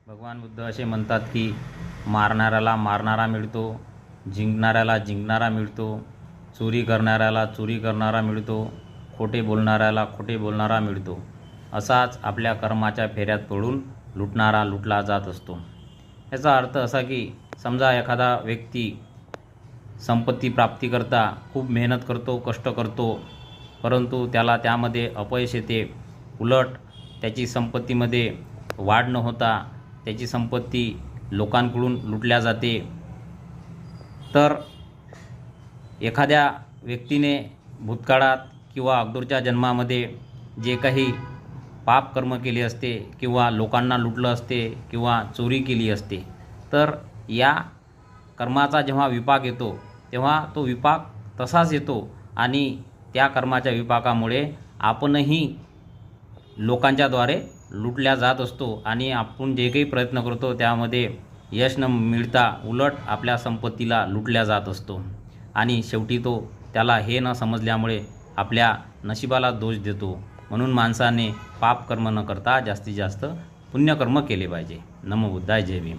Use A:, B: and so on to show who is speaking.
A: भगवान बुद्ध असे म्हणतात की मारणाऱ्याला मारणारा मिळतो, जिंकणाऱ्याला जिंकणारा मिळतो, चोरी करणाऱ्याला चोरी करणारा मिळतो, खोटे बोलणाऱ्याला खोटे बोलणारा मिळतो. असाच आपल्या कर्माच्या फेऱ्यात पडून लुटणारा लुटला जात असतो. याचा अर्थ असा की समजा एखादा व्यक्ती संपत्ती प्राप्तीकरता खूप मेहनत करतो, कष्ट करतो, परंतु त्याला त्यामध्ये अपयश येते. उलट त्याची संपत्तीमध्ये वाढ न होता त्याची संपत्ती लोकांकडून लुटल्या जाते. तर एखाद्या व्यक्तीने भूतकाळात किंवा अगोदरच्या जन्मामध्ये जे काही पाप कर्म केले असते किंवा लोकांना लुटलं असते किंवा चोरी केली असते, तर या कर्माचा जेव्हा विपाक येतो तेव्हा तो विपाक तसाच येतो आणि त्या कर्माच्या विपाकामुळे आपणही लोकांच्याद्वारे लुटल्या जात असतो आणि आपण जे काही प्रयत्न करतो त्यामध्ये यश न मिळता उलट आपल्या संपत्तीला लुटल्या जात असतो आणि शेवटी तो त्याला हे न समजल्यामुळे आपल्या नशिबाला दोष देतो. म्हणून माणसाने पाप कर्म न करता जास्तीत जास्त पुण्यकर्म केले पाहिजे. नमो बुद्धाय. जय भीम.